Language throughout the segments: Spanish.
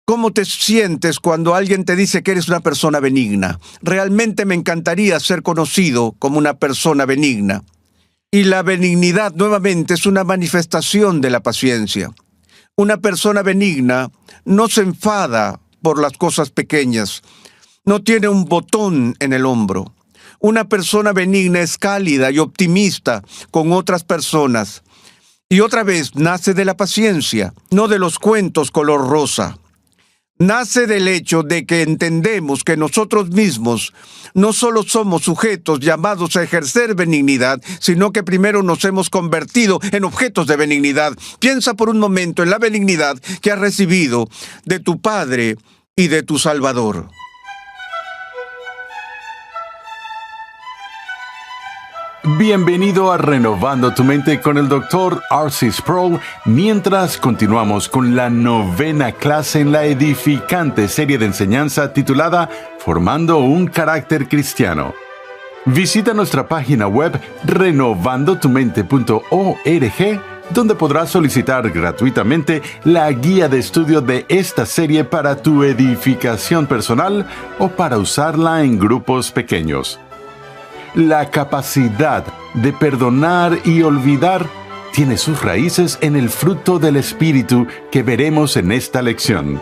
¿Cómo te sientes cuando alguien te dice que eres una persona benigna? Realmente me encantaría ser conocido como una persona benigna. Y la benignidad, nuevamente, es una manifestación de la paciencia. Una persona benigna no se enfada por las cosas pequeñas. No tiene un botón en el hombro. Una persona benigna es cálida y optimista con otras personas. Y otra vez, nace de la paciencia, no de los cuentos color rosa. Nace del hecho de que entendemos que nosotros mismos no solo somos sujetos llamados a ejercer benignidad, sino que primero nos hemos convertido en objetos de benignidad. Piensa por un momento en la benignidad que has recibido de tu Padre y de tu Salvador. Bienvenido a Renovando tu Mente con el Dr. R.C. Sproul, mientras continuamos con la 9ª clase en la edificante serie de enseñanza titulada Formando un carácter cristiano. Visita nuestra página web renovandotumente.org, donde podrás solicitar gratuitamente la guía de estudio de esta serie para tu edificación personal o para usarla en grupos pequeños. La capacidad de perdonar y olvidar tiene sus raíces en el fruto del Espíritu que veremos en esta lección.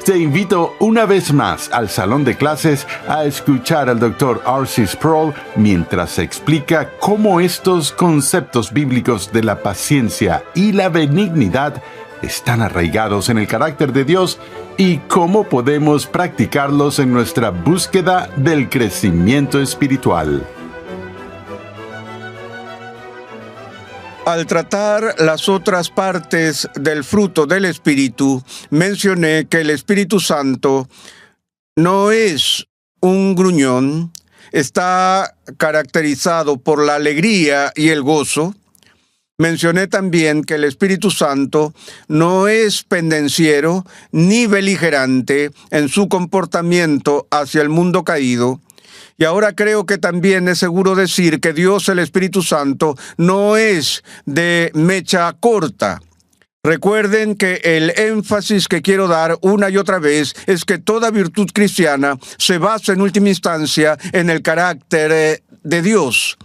Te invito una vez más al salón de clases a escuchar al Dr. R.C. Sproul mientras explica cómo estos conceptos bíblicos de la paciencia y la benignidad están arraigados en el carácter de Dios y cómo podemos practicarlos en nuestra búsqueda del crecimiento espiritual. Al tratar las otras partes del fruto del Espíritu, mencioné que el Espíritu Santo no es un gruñón, está caracterizado por la alegría y el gozo. Mencioné también que el Espíritu Santo no es pendenciero ni beligerante en su comportamiento hacia el mundo caído. Y ahora creo que también es seguro decir que Dios, el Espíritu Santo, no es de mecha corta. Recuerden que el énfasis que quiero dar una y otra vez es que toda virtud cristiana se basa en última instancia en el carácter de Dios.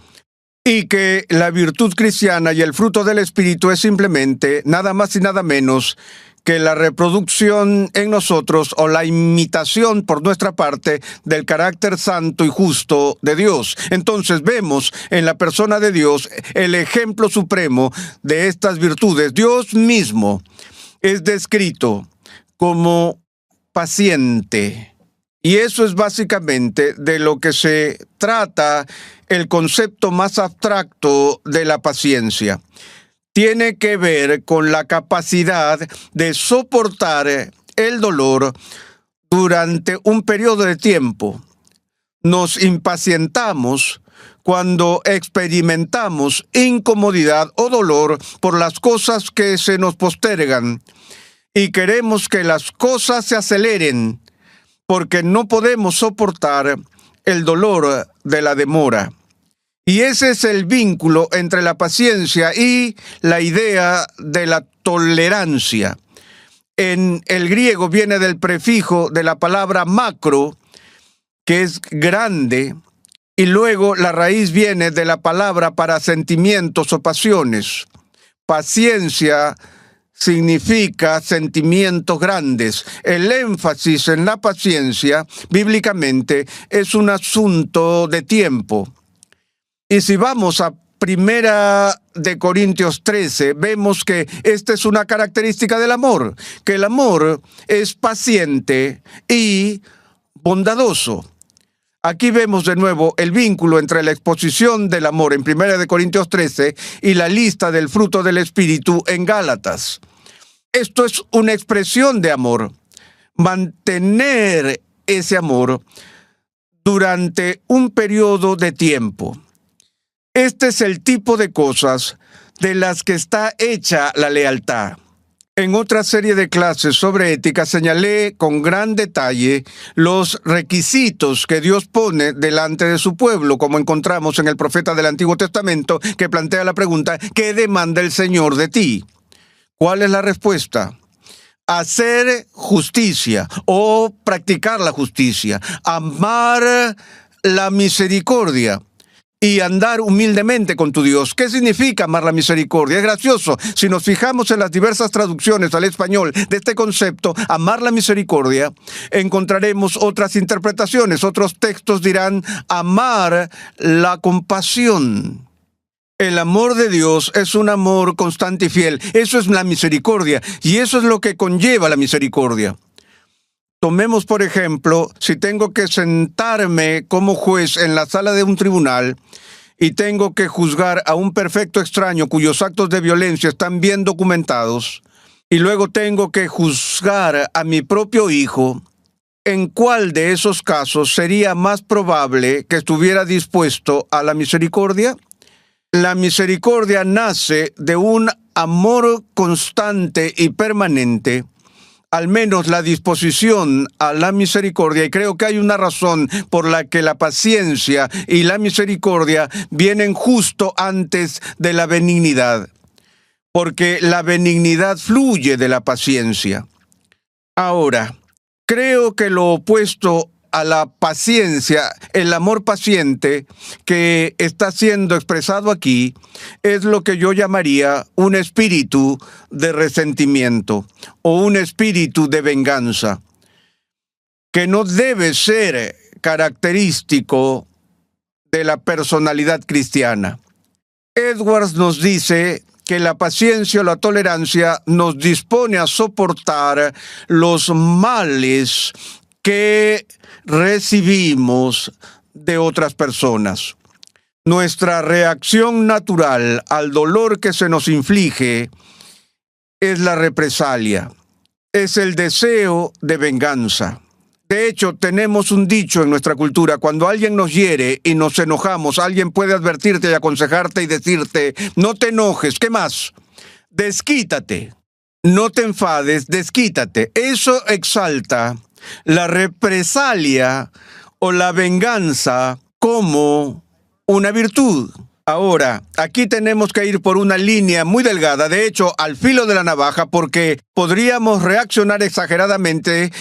Y que la virtud cristiana y el fruto del Espíritu es simplemente nada más y nada menos que la reproducción en nosotros o la imitación por nuestra parte del carácter santo y justo de Dios. Entonces vemos en la persona de Dios el ejemplo supremo de estas virtudes. Dios mismo es descrito como paciente. Y eso es básicamente de lo que se trata el concepto más abstracto de la paciencia. Tiene que ver con la capacidad de soportar el dolor durante un periodo de tiempo. Nos impacientamos cuando experimentamos incomodidad o dolor por las cosas que se nos postergan y queremos que las cosas se aceleren porque no podemos soportar el dolor de la demora. Y ese es el vínculo entre la paciencia y la idea de la tolerancia. En el griego viene del prefijo de la palabra macro, que es grande, y luego la raíz viene de la palabra para sentimientos o pasiones. Paciencia significa sentimientos grandes. El énfasis en la paciencia, bíblicamente, es un asunto de tiempo. Y si vamos a 1 Corintios 13, vemos que esta es una característica del amor, que el amor es paciente y bondadoso. Aquí vemos de nuevo el vínculo entre la exposición del amor en 1 Corintios 13 y la lista del fruto del Espíritu en Gálatas. Esto es una expresión de amor. Mantener ese amor durante un periodo de tiempo. Este es el tipo de cosas de las que está hecha la lealtad. En otra serie de clases sobre ética señalé con gran detalle los requisitos que Dios pone delante de su pueblo, como encontramos en el profeta del Antiguo Testamento que plantea la pregunta: ¿qué demanda el Señor de ti? ¿Cuál es la respuesta? hacer justicia o practicar la justicia, amar la misericordia y andar humildemente con tu Dios. ¿Qué significa amar la misericordia? Es gracioso. Si nos fijamos en las diversas traducciones al español de este concepto, amar la misericordia, encontraremos otras interpretaciones. Otros textos dirán amar la compasión. El amor de Dios es un amor constante y fiel. Eso es la misericordia y eso es lo que conlleva la misericordia. Tomemos, por ejemplo, si tengo que sentarme como juez en la sala de un tribunal y tengo que juzgar a un perfecto extraño cuyos actos de violencia están bien documentados, y luego tengo que juzgar a mi propio hijo, ¿en cuál de esos casos sería más probable que estuviera dispuesto a la misericordia? La misericordia nace de un amor constante y permanente, al menos la disposición a la misericordia, y creo que hay una razón por la que la paciencia y la misericordia vienen justo antes de la benignidad, porque la benignidad fluye de la paciencia. Ahora, creo que lo opuesto a la paciencia, el amor paciente que está siendo expresado aquí, es lo que yo llamaría un espíritu de resentimiento o un espíritu de venganza, que no debe ser característico de la personalidad cristiana. Edwards nos dice que la paciencia o la tolerancia nos dispone a soportar los males que recibimos de otras personas. Nuestra reacción natural al dolor que se nos inflige es la represalia, es el deseo de venganza. De hecho, tenemos un dicho en nuestra cultura: cuando alguien nos hiere y nos enojamos, alguien puede advertirte y aconsejarte y decirte: no te enojes, ¿qué más? Desquítate, no te enfades, desquítate. Eso exalta la represalia o la venganza como una virtud. Ahora, aquí tenemos que ir por una línea muy delgada, de hecho, al filo de la navaja, porque podríamos reaccionar exageradamente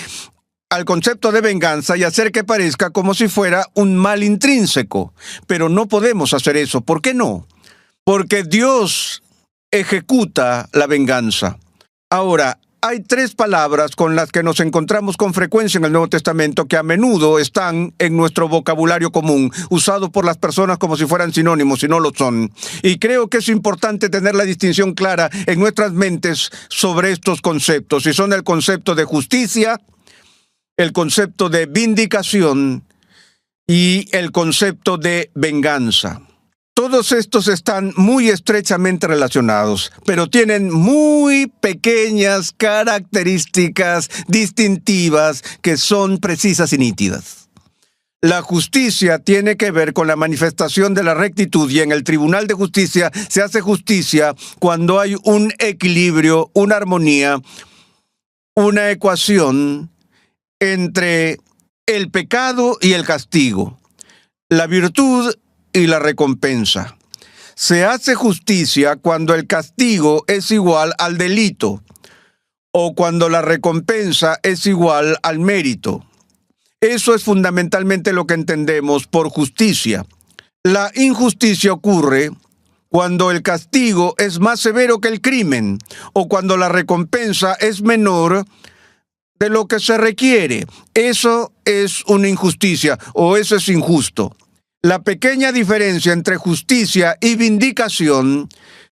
al concepto de venganza y hacer que parezca como si fuera un mal intrínseco. Pero no podemos hacer eso. ¿Por qué no? Porque Dios ejecuta la venganza. Ahora, hay tres palabras con las que nos encontramos con frecuencia en el Nuevo Testamento que a menudo están en nuestro vocabulario común, usado por las personas como si fueran sinónimos y no lo son. Y creo que es importante tener la distinción clara en nuestras mentes sobre estos conceptos, y son el concepto de justicia, el concepto de vindicación y el concepto de venganza. Todos estos están muy estrechamente relacionados, pero tienen muy pequeñas características distintivas que son precisas y nítidas. La justicia tiene que ver con la manifestación de la rectitud, y en el Tribunal de Justicia se hace justicia cuando hay un equilibrio, una armonía, una ecuación entre el pecado y el castigo, la virtud y la recompensa. Se hace justicia cuando el castigo es igual al delito o cuando la recompensa es igual al mérito. Eso es fundamentalmente lo que entendemos por justicia. La injusticia ocurre cuando el castigo es más severo que el crimen o cuando la recompensa es menor de lo que se requiere. Eso es una injusticia, o eso es injusto. La pequeña diferencia entre justicia y vindicación,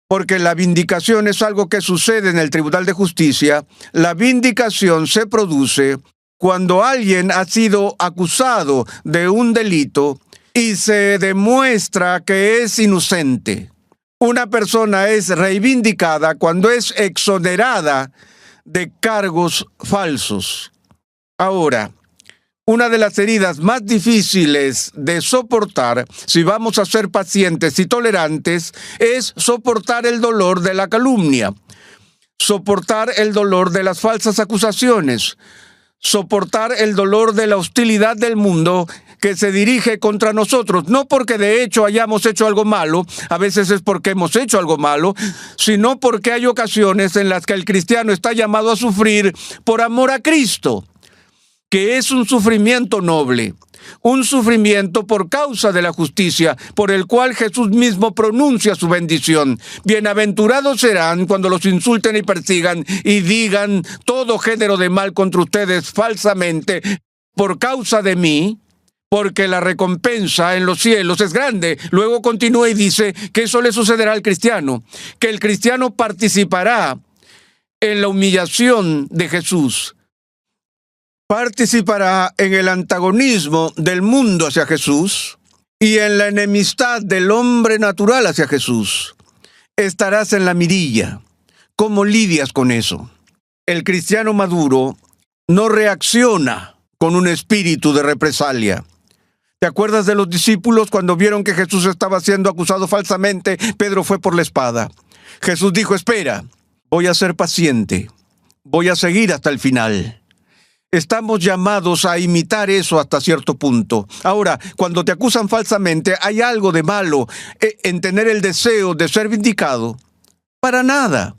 porque la vindicación es algo que sucede en el Tribunal de Justicia, la vindicación se produce cuando alguien ha sido acusado de un delito y se demuestra que es inocente. Una persona es reivindicada cuando es exonerada de cargos falsos. Ahora, una de las heridas más difíciles de soportar, si vamos a ser pacientes y tolerantes, es soportar el dolor de la calumnia, soportar el dolor de las falsas acusaciones, soportar el dolor de la hostilidad del mundo que se dirige contra nosotros, no porque de hecho hayamos hecho algo malo, a veces es porque hemos hecho algo malo, sino porque hay ocasiones en las que el cristiano está llamado a sufrir por amor a Cristo, que es un sufrimiento noble, un sufrimiento por causa de la justicia, por el cual Jesús mismo pronuncia su bendición. Bienaventurados serán cuando los insulten y persigan y digan todo género de mal contra ustedes falsamente por causa de mí, porque la recompensa en los cielos es grande. Luego continúa y dice que eso le sucederá al cristiano, que el cristiano participará en la humillación de Jesús. Participará en el antagonismo del mundo hacia Jesús y en la enemistad del hombre natural hacia Jesús. Estarás en la mirilla. ¿Cómo lidias con eso? El cristiano maduro no reacciona con un espíritu de represalia. ¿Te acuerdas de los discípulos cuando vieron que Jesús estaba siendo acusado falsamente? Pedro fue por la espada. Jesús dijo, espera, voy a ser paciente, voy a seguir hasta el final. Estamos llamados a imitar eso hasta cierto punto. Ahora, cuando te acusan falsamente, ¿hay algo de malo en tener el deseo de ser vindicado? Para nada.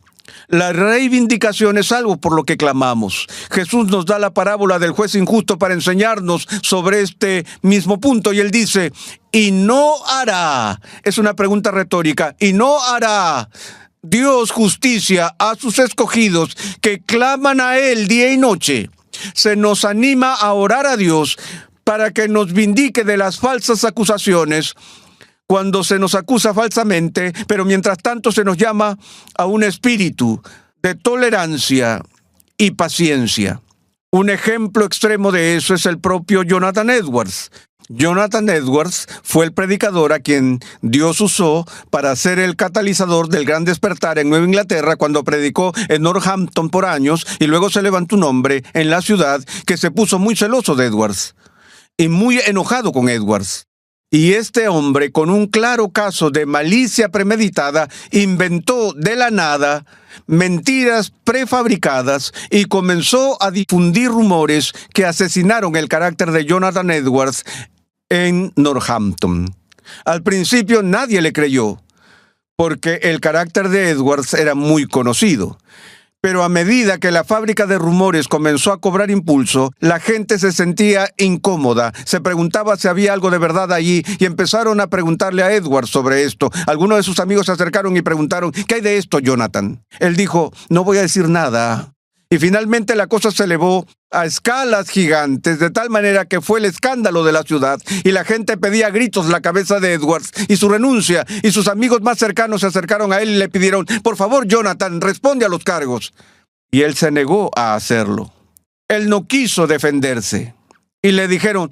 La reivindicación es algo por lo que clamamos. Jesús nos da la parábola del juez injusto para enseñarnos sobre este mismo punto. Y él dice, y no hará, es una pregunta retórica, y no hará Dios justicia a sus escogidos que claman a Él día y noche. Se nos anima a orar a Dios para que nos vindique de las falsas acusaciones cuando se nos acusa falsamente, pero mientras tanto se nos llama a un espíritu de tolerancia y paciencia. Un ejemplo extremo de eso es el propio Jonathan Edwards. Jonathan Edwards fue el predicador a quien Dios usó para ser el catalizador del gran despertar en Nueva Inglaterra cuando predicó en Northampton por años y luego se levantó un hombre en la ciudad que se puso muy celoso de Edwards y muy enojado con Edwards. Y este hombre, con un claro caso de malicia premeditada, inventó de la nada mentiras prefabricadas y comenzó a difundir rumores que asesinaron el carácter de Jonathan Edwards en Northampton. Al principio nadie le creyó, porque el carácter de Edwards era muy conocido. Pero a medida que la fábrica de rumores comenzó a cobrar impulso, la gente se sentía incómoda, se preguntaba si había algo de verdad allí y empezaron a preguntarle a Edwards sobre esto. Algunos de sus amigos se acercaron y preguntaron, ¿qué hay de esto, Jonathan? Él dijo, no voy a decir nada. Y finalmente la cosa se elevó a escalas gigantes, de tal manera que fue el escándalo de la ciudad, y la gente pedía a gritos la cabeza de Edwards y su renuncia, y sus amigos más cercanos se acercaron a él y le pidieron, por favor, Jonathan, responde a los cargos. Y él se negó a hacerlo. Él no quiso defenderse. Y le dijeron,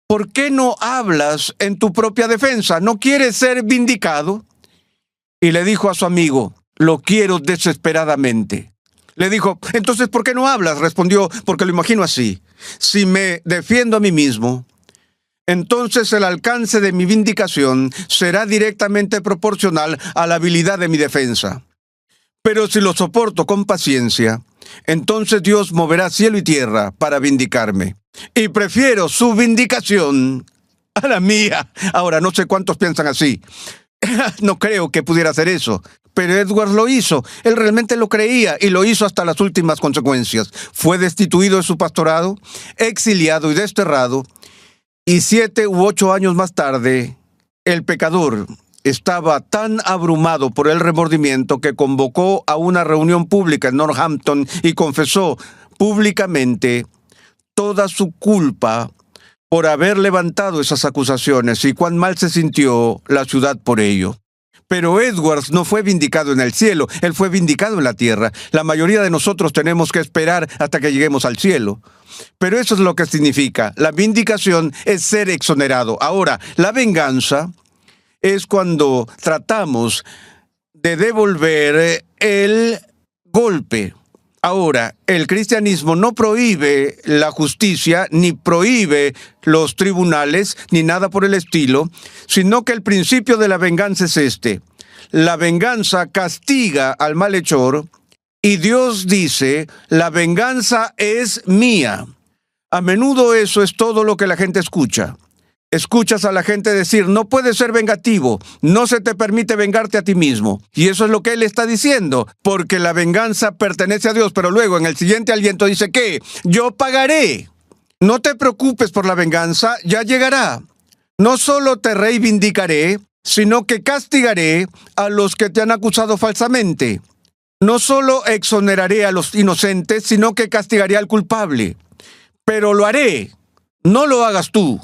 ¿por qué no hablas en tu propia defensa? ¿No quieres ser vindicado? Y le dijo a su amigo, lo quiero desesperadamente. Le dijo, entonces, ¿por qué no hablas? Respondió, porque lo imagino así. Si me defiendo a mí mismo, entonces el alcance de mi vindicación será directamente proporcional a la habilidad de mi defensa. Pero si lo soporto con paciencia, entonces Dios moverá cielo y tierra para vindicarme. Y prefiero su vindicación a la mía. Ahora, no sé cuántos piensan así. No creo que pudiera hacer eso. Pero Edwards lo hizo. Él realmente lo creía y lo hizo hasta las últimas consecuencias. Fue destituido de su pastorado, exiliado y desterrado. Y 7 u 8 años más tarde, el pecador estaba tan abrumado por el remordimiento que convocó a una reunión pública en Northampton y confesó públicamente toda su culpa por haber levantado esas acusaciones y cuán mal se sintió la ciudad por ello. Pero Edwards no fue vindicado en el cielo, él fue vindicado en la tierra. La mayoría de nosotros tenemos que esperar hasta que lleguemos al cielo. Pero eso es lo que significa. La vindicación es ser exonerado. Ahora, la venganza es cuando tratamos de devolver el golpe. Ahora, el cristianismo no prohíbe la justicia, ni prohíbe los tribunales, ni nada por el estilo, sino que el principio de la venganza es este. La venganza castiga al malhechor y Dios dice, la venganza es mía. A menudo eso es todo lo que la gente escucha. Escuchas a la gente decir, no puedes ser vengativo, no se te permite vengarte a ti mismo. Y eso es lo que él está diciendo, porque la venganza pertenece a Dios, pero luego en el siguiente aliento dice que yo pagaré. No te preocupes por la venganza, ya llegará. No solo te reivindicaré, sino que castigaré a los que te han acusado falsamente. No solo exoneraré a los inocentes, sino que castigaré al culpable. Pero lo haré, no lo hagas tú.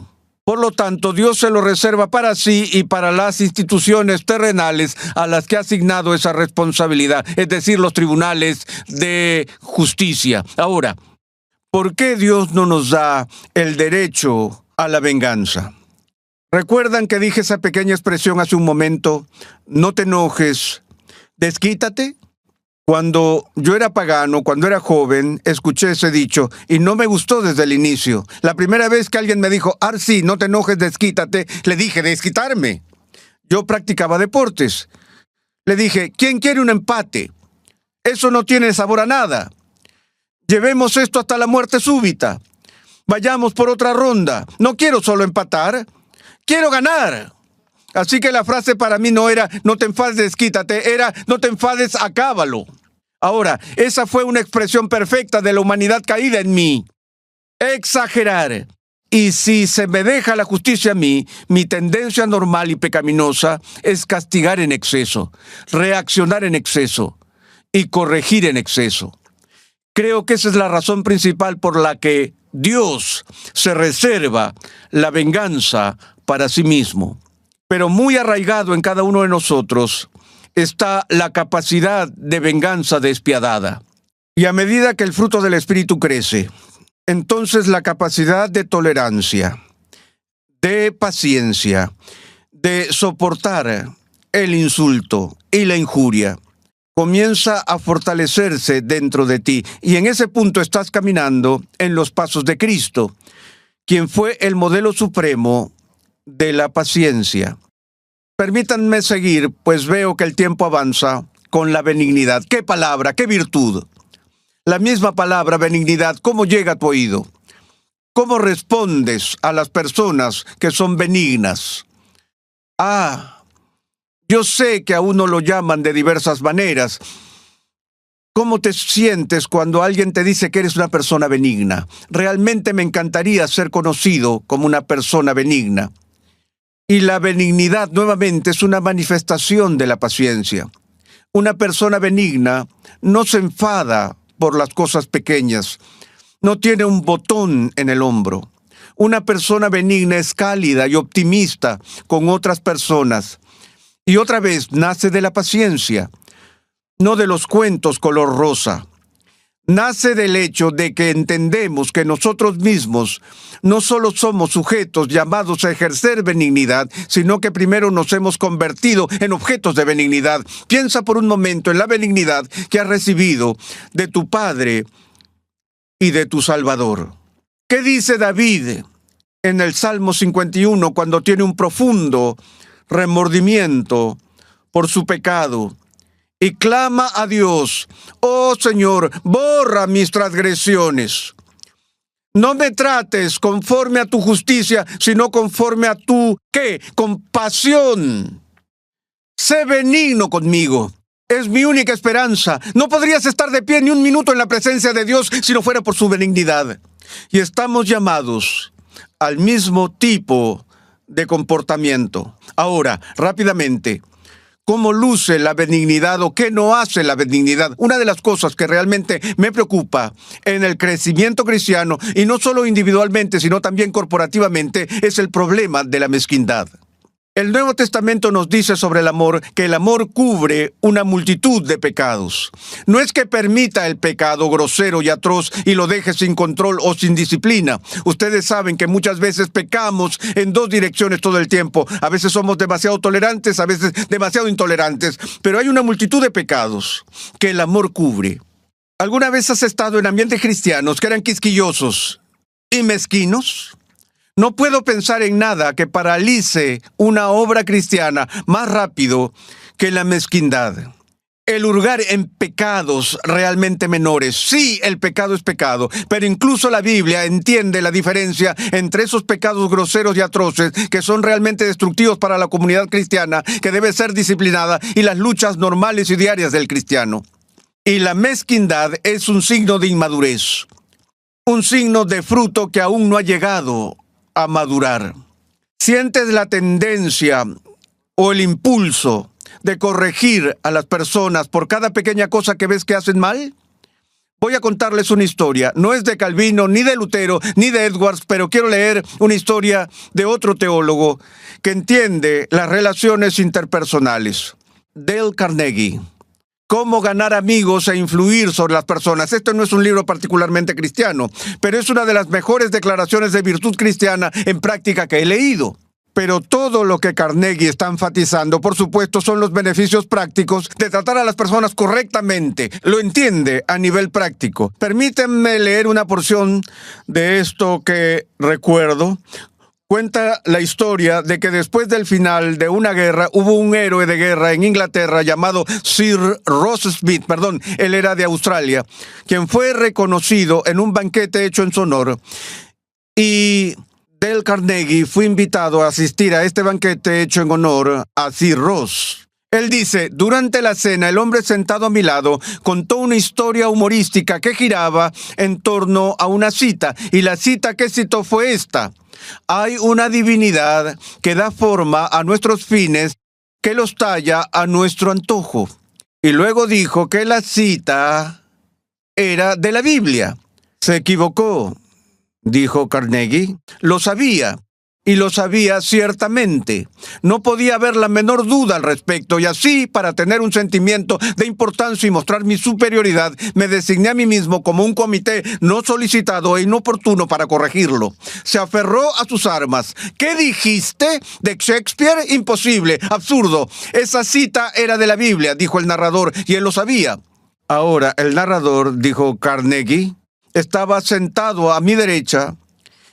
Por lo tanto, Dios se lo reserva para sí y para las instituciones terrenales a las que ha asignado esa responsabilidad, es decir, los tribunales de justicia. Ahora, ¿por qué Dios no nos da el derecho a la venganza? ¿Recuerdan que dije esa pequeña expresión hace un momento? No te enojes, desquítate. Cuando yo era pagano, cuando era joven, escuché ese dicho y no me gustó desde el inicio. La primera vez que alguien me dijo, sí, no te enojes, desquítate, le dije, desquitarme. Yo practicaba deportes. Le dije, ¿quién quiere un empate? Eso no tiene sabor a nada. Llevemos esto hasta la muerte súbita. Vayamos por otra ronda. No quiero solo empatar, quiero ganar. Así que la frase para mí no era, no te enfades, desquítate, era, no te enfades, acábalo. Ahora, esa fue una expresión perfecta de la humanidad caída en mí. Exagerar. Y si se me deja la justicia a mí, mi tendencia normal y pecaminosa es castigar en exceso, reaccionar en exceso y corregir en exceso. Creo que esa es la razón principal por la que Dios se reserva la venganza para sí mismo. Pero muy arraigado en cada uno de nosotros está la capacidad de venganza despiadada. Y a medida que el fruto del Espíritu crece, entonces la capacidad de tolerancia, de paciencia, de soportar el insulto y la injuria, comienza a fortalecerse dentro de ti. Y en ese punto estás caminando en los pasos de Cristo, quien fue el modelo supremo de la paciencia. Permítanme seguir, pues veo que el tiempo avanza con la benignidad. ¡Qué palabra, qué virtud! La misma palabra, benignidad, ¿cómo llega a tu oído? ¿Cómo respondes a las personas que son benignas? Yo sé que a uno lo llaman de diversas maneras. ¿Cómo te sientes cuando alguien te dice que eres una persona benigna? Realmente me encantaría ser conocido como una persona benigna. Y la benignidad, nuevamente, es una manifestación de la paciencia. Una persona benigna no se enfada por las cosas pequeñas. No tiene un botón en el hombro. Una persona benigna es cálida y optimista con otras personas. Y otra vez, nace de la paciencia, no de los cuentos color rosa. Nace del hecho de que entendemos que nosotros mismos no solo somos sujetos llamados a ejercer benignidad, sino que primero nos hemos convertido en objetos de benignidad. Piensa por un momento en la benignidad que has recibido de tu Padre y de tu Salvador. ¿Qué dice David en el Salmo 51 cuando tiene un profundo remordimiento por su pecado? Y clama a Dios, oh Señor, borra mis transgresiones. No me trates conforme a tu justicia, sino conforme a tu, ¿qué? Compasión. Sé benigno conmigo. Es mi única esperanza. No podrías estar de pie ni un minuto en la presencia de Dios si no fuera por su benignidad. Y estamos llamados al mismo tipo de comportamiento. Ahora, rápidamente, ¿cómo luce la benignidad o qué no hace la benignidad? Una de las cosas que realmente me preocupa en el crecimiento cristiano, y no solo individualmente, sino también corporativamente, es el problema de la mezquindad. El Nuevo Testamento nos dice sobre el amor que el amor cubre una multitud de pecados. No es que permita el pecado grosero y atroz y lo deje sin control o sin disciplina. Ustedes saben que muchas veces pecamos en dos direcciones todo el tiempo. A veces somos demasiado tolerantes, a veces demasiado intolerantes. Pero hay una multitud de pecados que el amor cubre. ¿Alguna vez has estado en ambientes cristianos que eran quisquillosos y mezquinos? No puedo pensar en nada que paralice una obra cristiana más rápido que la mezquindad. el hurgar en pecados realmente menores. Sí, el pecado es pecado, pero incluso la Biblia entiende la diferencia entre esos pecados groseros y atroces que son realmente destructivos para la comunidad cristiana, que debe ser disciplinada, y las luchas normales y diarias del cristiano. Y la mezquindad es un signo de inmadurez, un signo de fruto que aún no ha llegado a madurar. ¿Sientes la tendencia o el impulso de corregir a las personas por cada pequeña cosa que ves que hacen mal? Voy a contarles una historia. No es de Calvino, ni de Lutero, ni de Edwards, pero quiero leer una historia de otro teólogo que entiende las relaciones interpersonales. Dale Carnegie. Cómo ganar amigos e influir sobre las personas. Este no es un libro particularmente cristiano, pero es una de las mejores declaraciones de virtud cristiana en práctica que he leído. Pero todo lo que Carnegie está enfatizando, por supuesto, son los beneficios prácticos de tratar a las personas correctamente. Lo entiende a nivel práctico. Permítanme leer una porción de esto que recuerdo. Cuenta la historia de que después del final de una guerra hubo un héroe de guerra en Inglaterra llamado Sir Ross Smith, él era de Australia, quien fue reconocido en un banquete hecho en su honor. Y Dale Carnegie fue invitado a asistir a este banquete hecho en honor a Sir Ross. Él dice: durante la cena, el hombre sentado a mi lado contó una historia humorística que giraba en torno a una cita, y la cita que citó fue esta: hay una divinidad que da forma a nuestros fines, que los talla a nuestro antojo. Y luego dijo que la cita era de la Biblia. Se equivocó, dijo Carnegie. Lo sabía, y lo sabía ciertamente. No podía haber la menor duda al respecto, y así, para tener un sentimiento de importancia y mostrar mi superioridad, me designé a mí mismo como un comité no solicitado e inoportuno para corregirlo. Se aferró a sus armas. ¿Qué dijiste? ¿De Shakespeare? Imposible, absurdo. Esa cita era de la Biblia, dijo el narrador, y él lo sabía. Ahora, el narrador, dijo Carnegie, estaba sentado a mi derecha,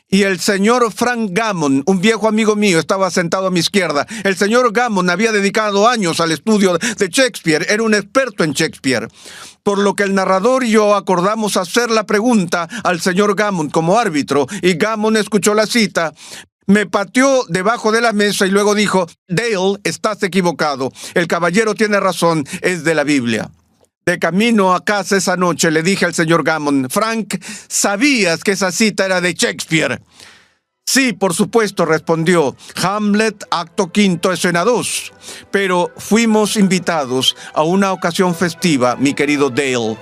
y el señor Frank Gammon, un viejo amigo mío, estaba sentado a mi izquierda. El señor Gammon había dedicado años al estudio de Shakespeare, era un experto en Shakespeare. Por lo que el narrador y yo acordamos hacer la pregunta al señor Gammon como árbitro, y Gammon escuchó la cita, me pateó debajo de la mesa y luego dijo: Dale, estás equivocado. El caballero tiene razón, es de la Biblia. De camino a casa esa noche le dije al señor Gammon: Frank, ¿sabías que esa cita era de Shakespeare? Sí, por supuesto, respondió. Hamlet, acto quinto, escena 2. Pero fuimos invitados a una ocasión festiva, mi querido Dale.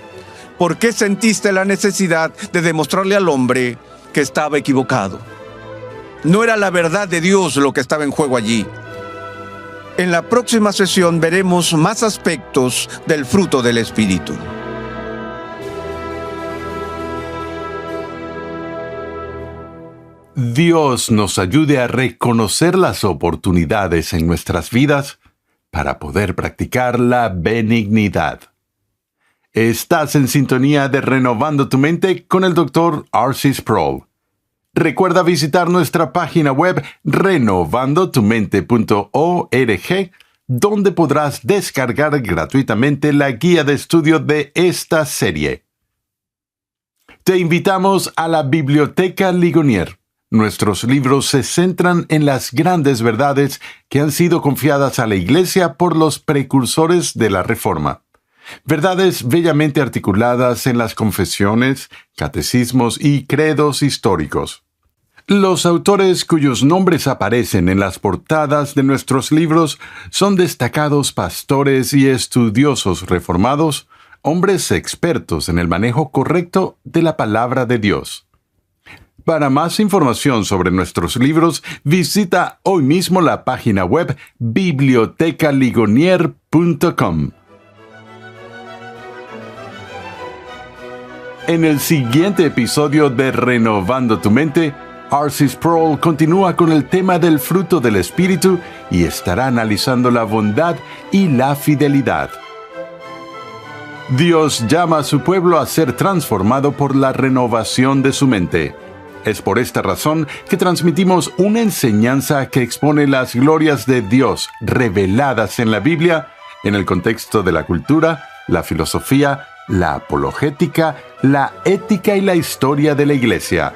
¿Por qué sentiste la necesidad de demostrarle al hombre que estaba equivocado? No era la verdad de Dios lo que estaba en juego allí. En la próxima sesión veremos más aspectos del fruto del Espíritu. Dios nos ayude a reconocer las oportunidades en nuestras vidas para poder practicar la benignidad. Estás en sintonía de Renovando tu Mente con el Dr. R.C. Sproul. Recuerda visitar nuestra página web renovandotumente.org, donde podrás descargar gratuitamente la guía de estudio de esta serie. Te invitamos a la Biblioteca Ligonier. Nuestros libros se centran en las grandes verdades que han sido confiadas a la Iglesia por los precursores de la Reforma. Verdades bellamente articuladas en las confesiones, catecismos y credos históricos. Los autores cuyos nombres aparecen en las portadas de nuestros libros son destacados pastores y estudiosos reformados, hombres expertos en el manejo correcto de la palabra de Dios. Para más información sobre nuestros libros, visita hoy mismo la página web bibliotecaligonier.com. En el siguiente episodio de Renovando tu Mente, R.C. Sproul continúa con el tema del fruto del Espíritu y estará analizando la bondad y la fidelidad. Dios llama a su pueblo a ser transformado por la renovación de su mente. Es por esta razón que transmitimos una enseñanza que expone las glorias de Dios reveladas en la Biblia en el contexto de la cultura, la filosofía, la apologética, la ética y la historia de la Iglesia.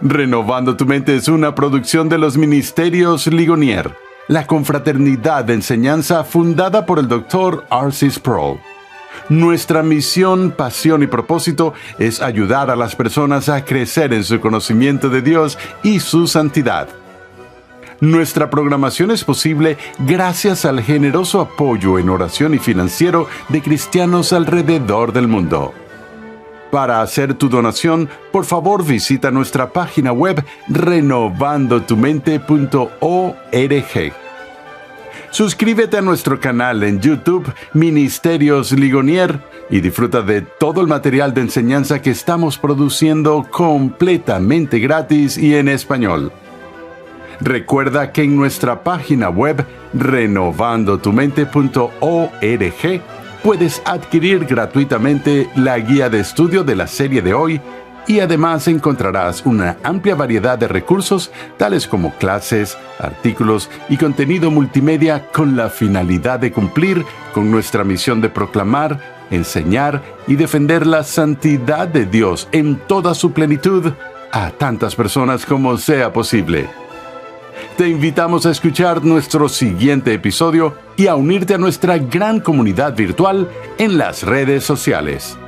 Renovando tu mente es una producción de los Ministerios Ligonier, la confraternidad de enseñanza fundada por el Dr. R.C. Sproul. Nuestra misión, pasión y propósito es ayudar a las personas a crecer en su conocimiento de Dios y su santidad. Nuestra programación es posible gracias al generoso apoyo en oración y financiero de cristianos alrededor del mundo. Para hacer tu donación, por favor visita nuestra página web renovandotumente.org. Suscríbete a nuestro canal en YouTube, Ministerios Ligonier, y disfruta de todo el material de enseñanza que estamos produciendo completamente gratis y en español. Recuerda que en nuestra página web, renovandotumente.org, puedes adquirir gratuitamente la guía de estudio de la serie de hoy, y además encontrarás una amplia variedad de recursos, tales como clases, artículos y contenido multimedia con la finalidad de cumplir con nuestra misión de proclamar, enseñar y defender la santidad de Dios en toda su plenitud a tantas personas como sea posible. Te invitamos a escuchar nuestro siguiente episodio y a unirte a nuestra gran comunidad virtual en las redes sociales.